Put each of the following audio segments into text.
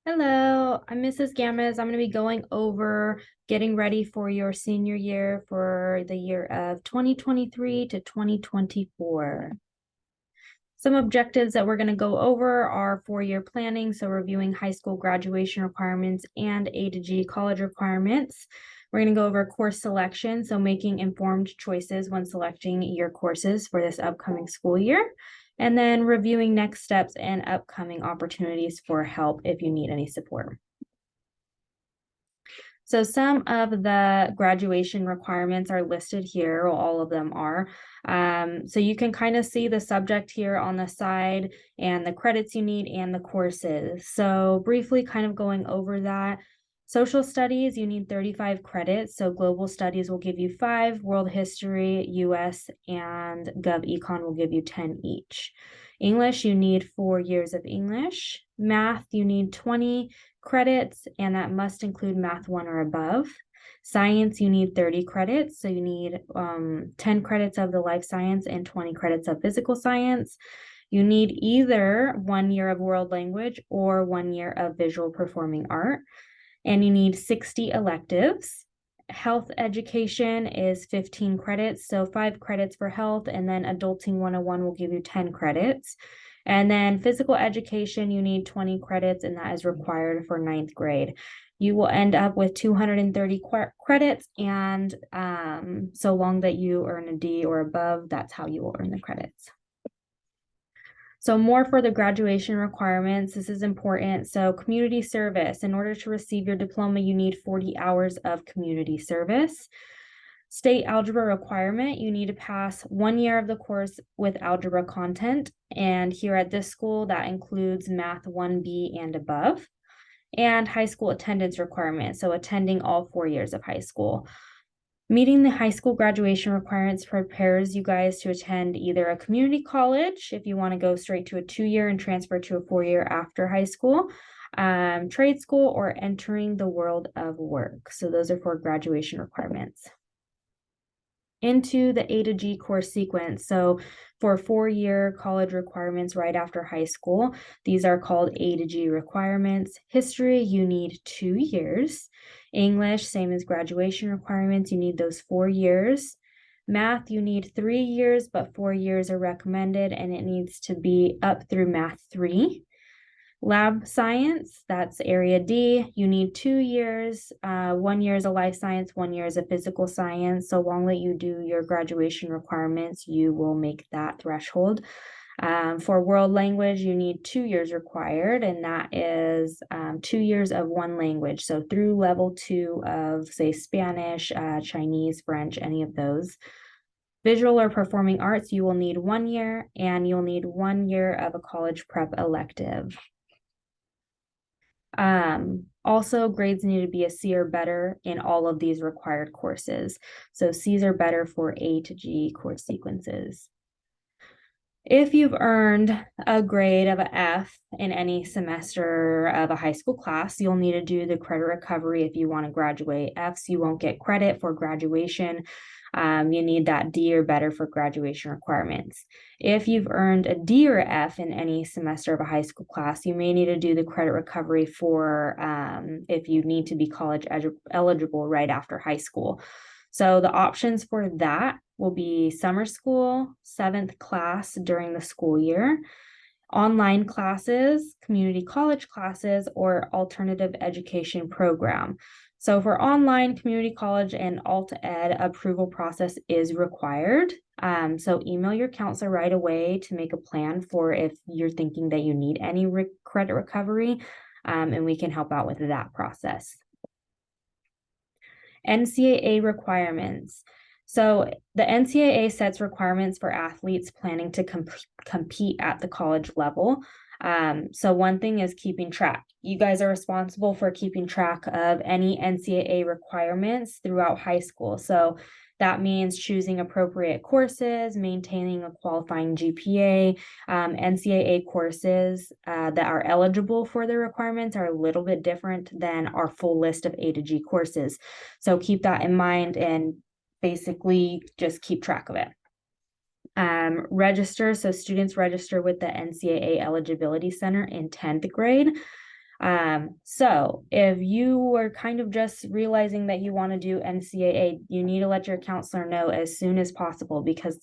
Hello, I'm Mrs. Gammas. I'm going to be going over getting ready for your senior year for the year of 2023 to 2024. Some objectives that we're going to go over are four-year planning, so reviewing high school graduation requirements and A to G college requirements. We're going to go over course selection, so making informed choices when selecting your courses for this upcoming school year. And then reviewing next steps and upcoming opportunities for help if you need any support. So some of the graduation requirements are listed here, or all of them are. So you can kind of see the subject here on the side and the credits you need and the courses. So briefly kind of going over that. Social studies, you need 35 credits. So global studies will give you 5, world history, US, and Gov Econ will give you 10 each. English, you need 4 years of English. Math, you need 20 credits, and that must include Math 1 or above. Science, you need 30 credits. So you need 10 credits of the life science and 20 credits of physical science. You need either 1 year of world language or 1 year of visual performing art. And you need 60 electives. Health education is 15 credits, so 5 credits for health, and then Adulting 101 will give you 10 credits. And then physical education, you need 20 credits, and that is required for 9th grade. You will end up with 230 credits, and so long that you earn a D or above, that's how you will earn the credits. So more for the graduation requirements, this is important. So community service, in order to receive your diploma, you need 40 hours of community service. State algebra requirement, you need to pass 1 year of the course with algebra content. And here at this school, that includes Math 1B and above. And high school attendance requirement, so attending all 4 years of high school. Meeting the high school graduation requirements prepares you guys to attend either a community college if you want to go straight to a 2-year and transfer to a 4-year after high school, trade school, or entering the world of work. So those are for graduation requirements. Into the A to G course sequence. So for 4-year college requirements right after high school, these are called A to G requirements. History, you need 2 years. English, same as graduation requirements, you need those 4 years. Math, you need 3 years, but 4 years are recommended, and it needs to be up through Math 3. Lab science, that's area D. You need 2 years. 1 year is a life science, 1 year is a physical science. So long that you do your graduation requirements, you will make that threshold. For world language, you need 2 years required, and that is 2 years of one language. So through level 2 of, say, Spanish, Chinese, French, any of those. Visual or performing arts, you will need 1 year, and you'll need 1 year of a college prep elective. Also, grades need to be a C or better in all of these required courses. So C's are better for A to G course sequences. If you've earned a grade of an F in any semester of a high school class, you'll need to do the credit recovery if you want to graduate. Fs, you won't get credit for graduation. You need that D or better for graduation requirements. If you've earned a D or F in any semester of a high school class, you may need to do the credit recovery for if you need to be college eligible right after high school. So the options for that will be summer school, 7th class during the school year, online classes, community college classes, or alternative education program. So for online, community college, and alt ed, approval process is required. So email your counselor right away to make a plan for if you're thinking that you need any credit recovery, and we can help out with that process. NCAA requirements. So the NCAA sets requirements for athletes planning to compete at the college level. So one thing is keeping track. You guys are responsible for keeping track of any NCAA requirements throughout high school. So that means choosing appropriate courses, maintaining a qualifying GPA. NCAA courses that are eligible for the requirements are a little bit different than our full list of A to G courses. So keep that in mind and basically just keep track of it. Register, so students register with the NCAA Eligibility Center in 10th grade. So if you were kind of just realizing that you want to do NCAA, you need to let your counselor know as soon as possible, because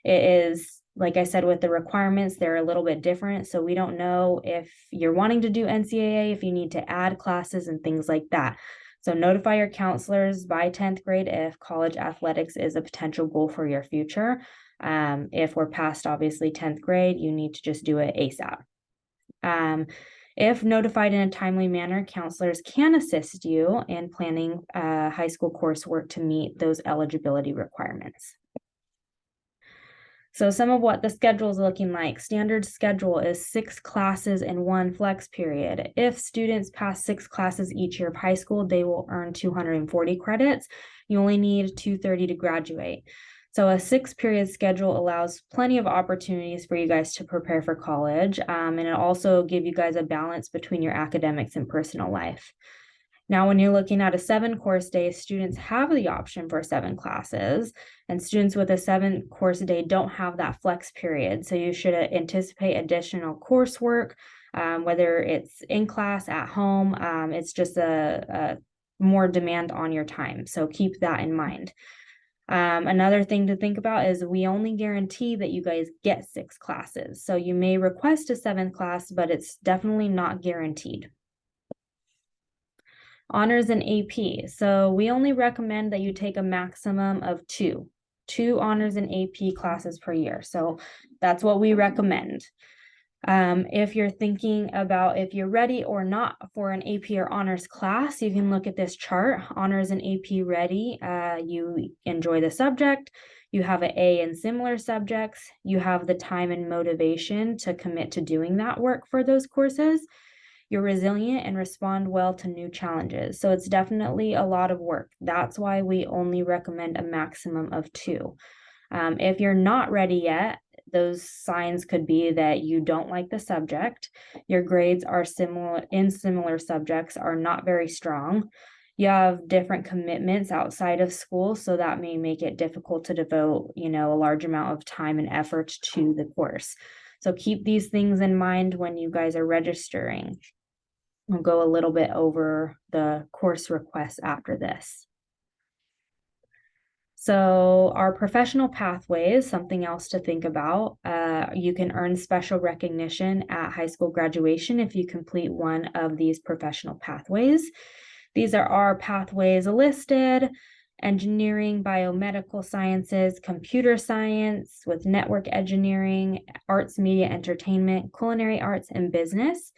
it is, like I said, with the requirements, they're a little bit different. So we don't know if you're wanting to do NCAA, if you need to add classes and things like that. So notify your counselors by 10th grade if college athletics is a potential goal for your future. If we're past, obviously, 10th grade, you need to just do it ASAP. If notified in a timely manner, counselors can assist you in planning high school coursework to meet those eligibility requirements. So some of what the schedule is looking like. Standard schedule is 6 classes and 1 flex period. If students pass 6 classes each year of high school, they will earn 240 credits. You only need 230 to graduate. So a 6-period schedule allows plenty of opportunities for you guys to prepare for college, and it also give you guys a balance between your academics and personal life. Now, when you're looking at a 7-course day, students have the option for 7 classes, and students with a 7-course day don't have that flex period. So you should anticipate additional coursework, whether it's in class, at home. It's just a more demand on your time. So keep that in mind. Another thing to think about is we only guarantee that you guys get 6 classes. So you may request a 7th class, but it's definitely not guaranteed. Honors and AP. So we only recommend that you take a maximum of two honors and AP classes per year. So that's what we recommend. If you're thinking about if you're ready or not for an AP or honors class, you can look at this chart. Honors and AP ready, you enjoy the subject, you have an A in similar subjects, you have the time and motivation to commit to doing that work for those courses, you're resilient and respond well to new challenges. So it's definitely a lot of work. That's why we only recommend a maximum of 2. If you're not ready yet, those signs could be that you don't like the subject, your grades are similar subjects are not very strong, you have different commitments outside of school, so that may make it difficult to devote, a large amount of time and effort to the course. So keep these things in mind when you guys are registering. I'll go a little bit over the course requests after this. So our professional pathways, something else to think about. You can earn special recognition at high school graduation if you complete one of these professional pathways. These are our pathways listed: engineering, biomedical sciences, computer science with network engineering, arts, media, entertainment, culinary arts, and business.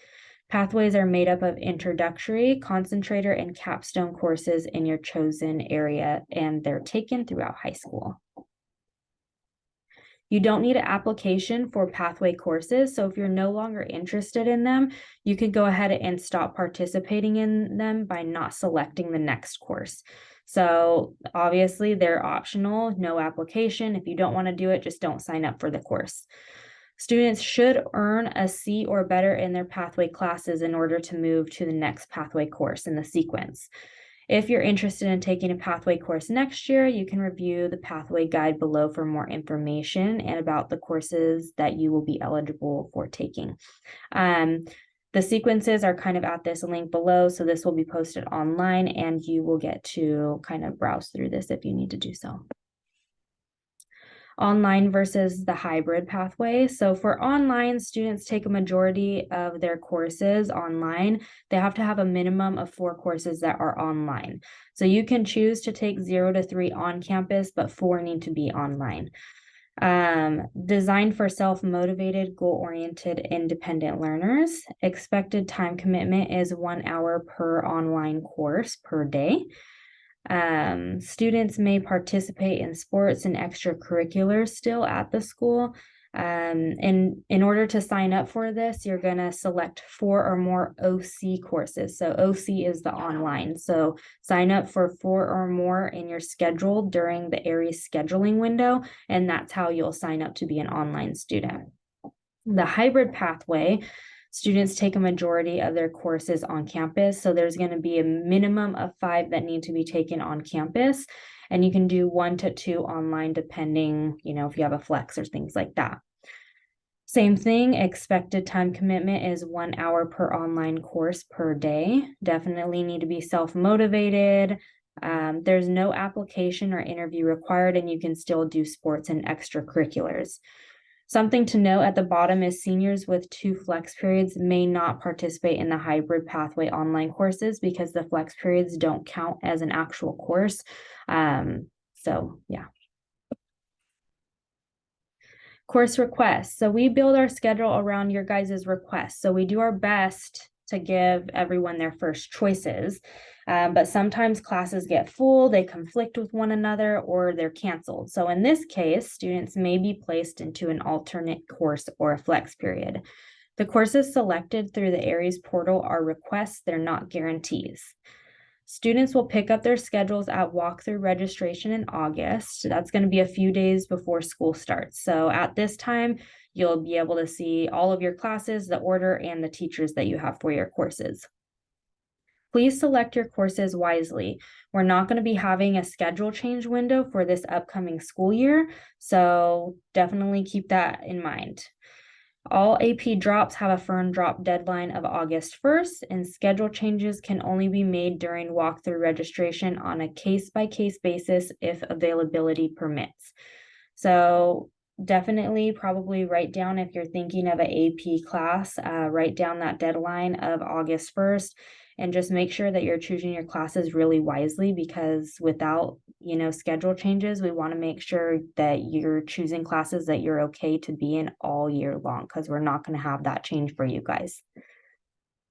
Pathways are made up of introductory, concentrator, and capstone courses in your chosen area, and they're taken throughout high school. You don't need an application for pathway courses, so if you're no longer interested in them, you can go ahead and stop participating in them by not selecting the next course. So obviously they're optional, no application. If you don't want to do it, just don't sign up for the course. Students should earn a C or better in their pathway classes in order to move to the next pathway course in the sequence. If you're interested in taking a pathway course next year, you can review the pathway guide below for more information and about the courses that you will be eligible for taking. The sequences are kind of at this link below, so this will be posted online and you will get to kind of browse through this if you need to do so. Online versus the hybrid pathway. So for online, students take a majority of their courses online. They have to have a minimum of 4 courses that are online. So you can choose to take 0 to 3 on campus, but 4 need to be online. Designed for self-motivated, goal-oriented, independent learners. Expected time commitment is 1 hour per online course per day. Students may participate in sports and extracurriculars still at the school. And in order to sign up for this, you're going to select 4 or more OC courses. So OC is the online. So sign up for 4 or more in your schedule during the Aries scheduling window, and that's how you'll sign up to be an online student. The hybrid pathway, students take a majority of their courses on campus. So there's going to be a minimum of 5 that need to be taken on campus. And you can do 1 to 2 online, depending, if you have a flex or things like that. Same thing, expected time commitment is 1 hour per online course per day. Definitely need to be self-motivated. There's no application or interview required, and you can still do sports and extracurriculars. Something to note at the bottom is seniors with 2 flex periods may not participate in the hybrid pathway online courses because the flex periods don't count as an actual course. So yeah. Course requests. So we build our schedule around your guys' requests. So we do our best to give everyone their first choices. But sometimes classes get full, they conflict with one another, or they're canceled. So in this case, students may be placed into an alternate course or a flex period. The courses selected through the Aries portal are requests, they're not guarantees. Students will pick up their schedules at walkthrough registration in August. That's going to be a few days before school starts. So at this time, you'll be able to see all of your classes, the order, and the teachers that you have for your courses. Please select your courses wisely. We're not going to be having a schedule change window for this upcoming school year, so definitely keep that in mind. All AP drops have a firm drop deadline of August 1st, and schedule changes can only be made during walkthrough registration on a case-by-case basis if availability permits. So definitely probably write down, if you're thinking of an AP class, write down that deadline of August 1st, and just make sure that you're choosing your classes really wisely, because without, schedule changes, we want to make sure that you're choosing classes that you're okay to be in all year long, because we're not going to have that change for you guys.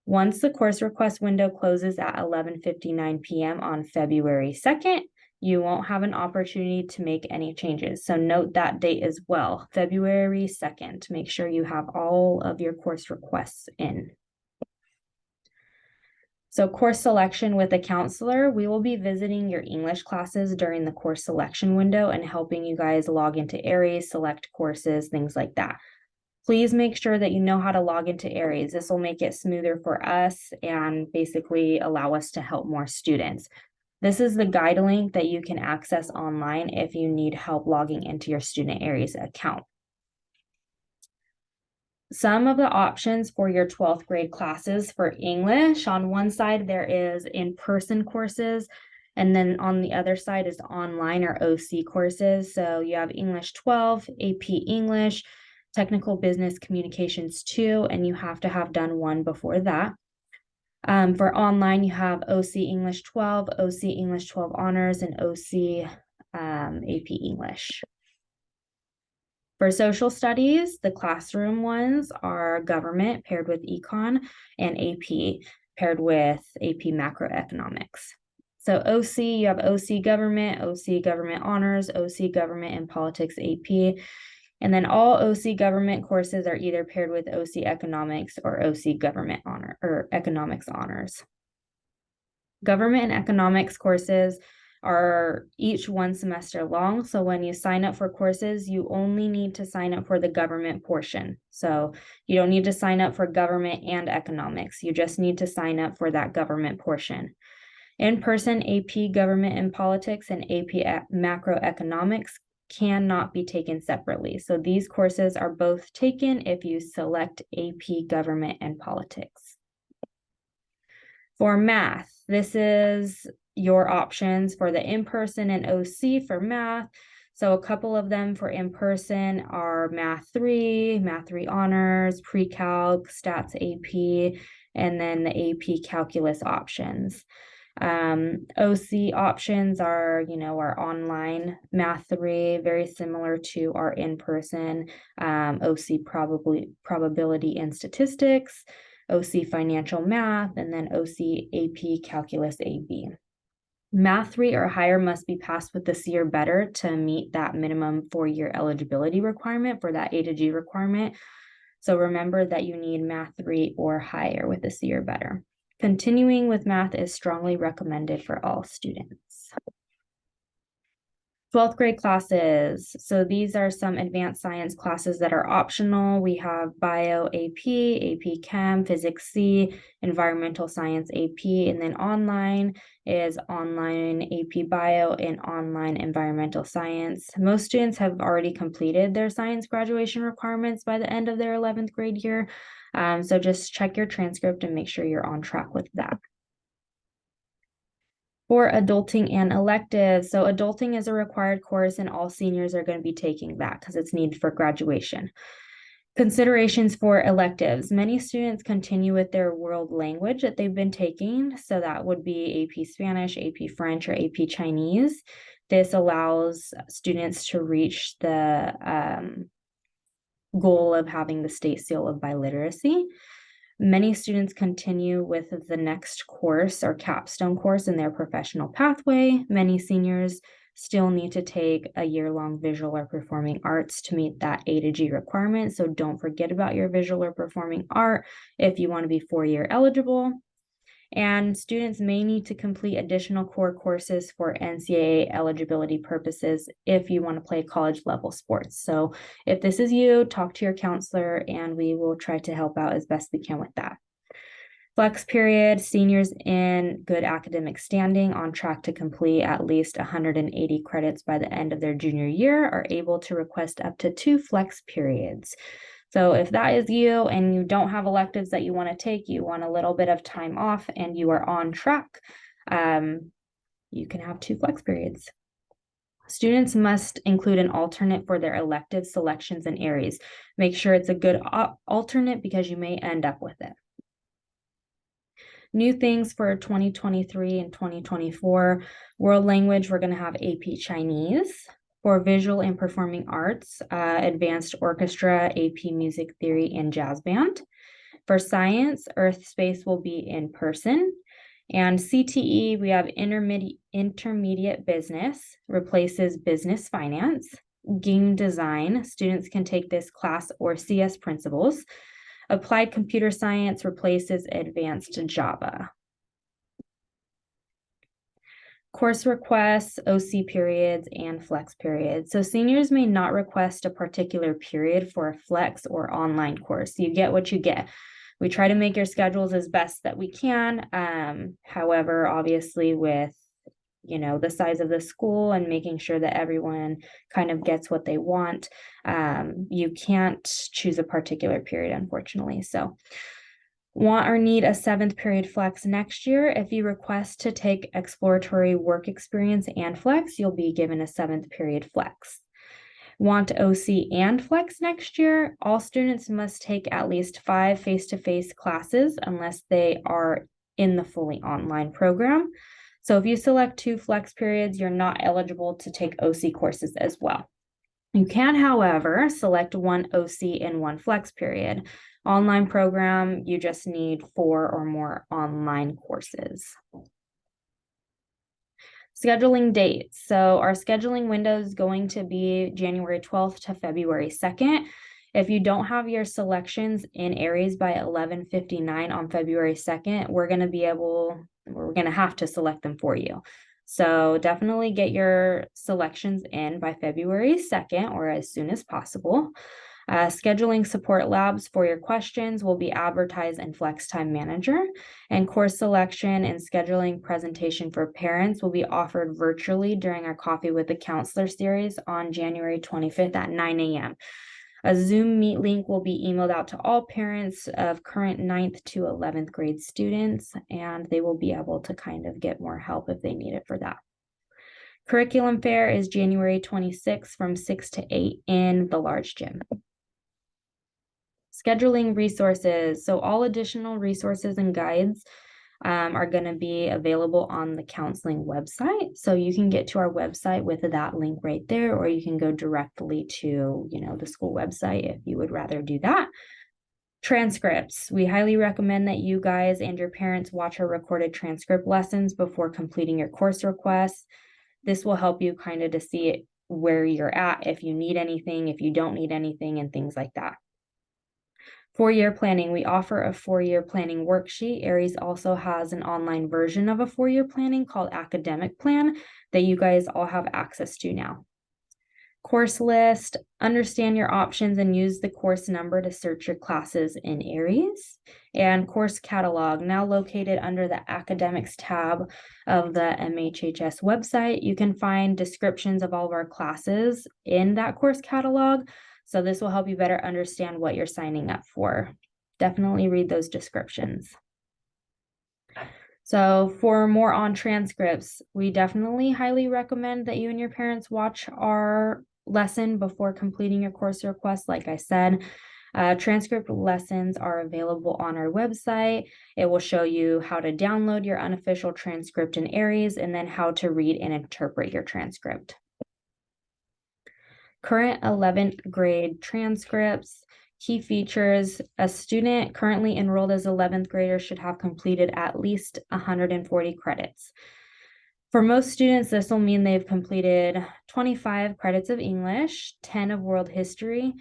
Once the course request window closes at 11:59 p.m. on February 2nd, you won't have an opportunity to make any changes. So note that date as well, February 2nd. Make sure you have all of your course requests in. So course selection with a counselor, we will be visiting your English classes during the course selection window and helping you guys log into Aries, select courses, things like that. Please make sure that you know how to log into Aries. This will make it smoother for us and basically allow us to help more students. This is the guide link that you can access online if you need help logging into your Student Aries account. Some of the options for your 12th grade classes for English, on one side there is in-person courses, and then on the other side is online or OC courses. So you have English 12, AP English, Technical Business Communications 2, and you have to have done one before that. For online, you have OC English 12, OC English 12 Honors, and OC AP English. For social studies, the classroom ones are government paired with econ, and AP paired with AP macroeconomics. So OC, you have OC government honors, OC government and politics AP, and then all OC government courses are either paired with OC economics or OC government honor or economics honors. Government and economics courses are each 1 semester long. So when you sign up for courses, you only need to sign up for the government portion. So you don't need to sign up for government and economics. You just need to sign up for that government portion. In-person AP government and politics and AP macroeconomics cannot be taken separately. So these courses are both taken if you select AP government and politics. For math, this is your options for the in-person and OC for math. So a couple of them for in-person are Math 3 Honors, Pre-Calc, Stats AP, and then the AP Calculus options. OC options are, our online Math 3, very similar to our in-person, OC probability and statistics, OC financial math, and then OC AP Calculus AB. Math 3 or higher must be passed with a C or better to meet that minimum 4-year eligibility requirement for that A to G requirement. So remember that you need Math 3 or higher with a C or better. Continuing with math is strongly recommended for all students. 12th grade classes. So these are some advanced science classes that are optional. We have Bio AP, AP Chem, Physics C, Environmental Science AP, and then online is online AP Bio and online Environmental Science. Most students have already completed their science graduation requirements by the end of their 11th grade year. So just check your transcript and make sure you're on track with that. For adulting and electives. So adulting is a required course and all seniors are going to be taking that because it's needed for graduation. Considerations for electives. Many students continue with their world language that they've been taking. So that would be AP Spanish, AP French, or AP Chinese. This allows students to reach the goal of having the state seal of biliteracy. Many students continue with the next course or capstone course in their professional pathway. Many seniors still need to take a year-long visual or performing arts to meet that A to G requirement. So don't forget about your visual or performing art if you want to be 4-year eligible. And students may need to complete additional core courses for NCAA eligibility purposes if you want to play college level sports. So if this is you, talk to your counselor and we will try to help out as best we can with that. Flex period, seniors in good academic standing on track to complete at least 180 credits by the end of their junior year are able to request up to 2 flex periods. So if that is you and you don't have electives that you want to take, you want a little bit of time off and you are on track, you can have 2 flex periods. Students must include an alternate for their elective selections and areas. Make sure it's a good alternate because you may end up with it. New things for 2023 and 2024, world language, we're going to have AP Chinese. For visual and performing arts, advanced orchestra, AP music theory, and jazz band. For science, earth space will be in person. And CTE, we have intermediate business, replaces business finance. Game design, students can take this class or CS principles. Applied computer science replaces advanced Java. Course requests, OC periods, and flex periods. So seniors may not request a particular period for a flex or online course. You get what you get. We try to make your schedules as best that we can. However, obviously with the size of the school and making sure that everyone kind of gets what they want, you can't choose a particular period, unfortunately. So want or need a 7th period flex next year. If you request to take exploratory work experience and flex, you'll be given a 7th period flex. Want OC and flex next year? All students must take at least 5 face-to-face classes unless they are in the fully online program. So if you select 2 flex periods, you're not eligible to take OC courses as well. You can, however, select 1 OC and 1 flex period. Online program, you just need 4 or more online courses. Scheduling dates. So our scheduling window is going to be January 12th to February 2nd. If you don't have your selections in areas by 11:59 on February 2nd, we're going to have to select them for you. So definitely get your selections in by February 2nd or as soon as possible. Scheduling support labs for your questions will be advertised in Flex Time Manager, and course selection and scheduling presentation for parents will be offered virtually during our Coffee with the Counselor series on January 25th at 9 a.m. A Zoom Meet link will be emailed out to all parents of current 9th to 11th grade students, and they will be able to kind of get more help if they need it for that. Curriculum fair is January 26th from 6 to 8 in the large gym. Scheduling resources. So all additional resources and guides are going to be available on the counseling website. So you can get to our website with that link right there, or you can go directly to, the school website if you would rather do that. Transcripts. We highly recommend that you guys and your parents watch our recorded transcript lessons before completing your course requests. This will help you kind of to see where you're at, if you need anything, if you don't need anything, and things like that. 4-year planning, we offer a 4-year planning worksheet. Aries also has an online version of a 4-year planning called Academic Plan that you guys all have access to now. Course list, understand your options and use the course number to search your classes in Aries. And course catalog, now located under the academics tab of the MHHS website. You can find descriptions of all of our classes in that course catalog. So this will help you better understand what you're signing up for. Definitely read those descriptions. So for more on transcripts, we definitely highly recommend that you and your parents watch our lesson before completing your course request. Like I said, transcript lessons are available on our website. It will show you how to download your unofficial transcript in Aries and then how to read and interpret your transcript. Current 11th grade transcripts. Key features: a student currently enrolled as 11th grader should have completed at least 140 credits. For most students, this will mean they've completed 25 credits of English, 10 of world history,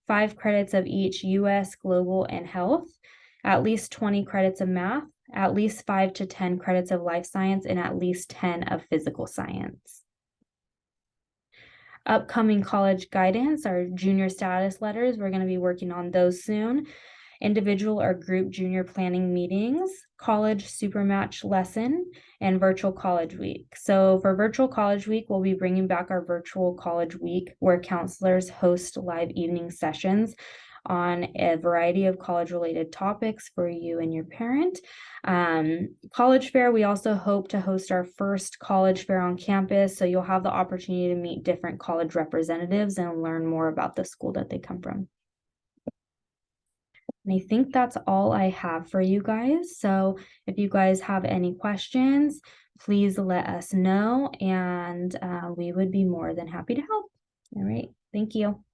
5 credits of each US, global, and health, at least 20 credits of math, at least 5 to 10 credits of life science, and at least 10 of physical science. Upcoming college guidance, our junior status letters, we're going to be working on those soon. Individual or group junior planning meetings, college supermatch lesson, and virtual college week. So for virtual college week, we'll be bringing back our virtual college week where counselors host live evening sessions on a variety of college-related topics for you and your parent. College fair, we also hope to host our first college fair on campus, so you'll have the opportunity to meet different college representatives and learn more about the school that they come from. And I think that's all I have for you guys. So if you guys have any questions, please let us know, and we would be more than happy to help. All right, thank you.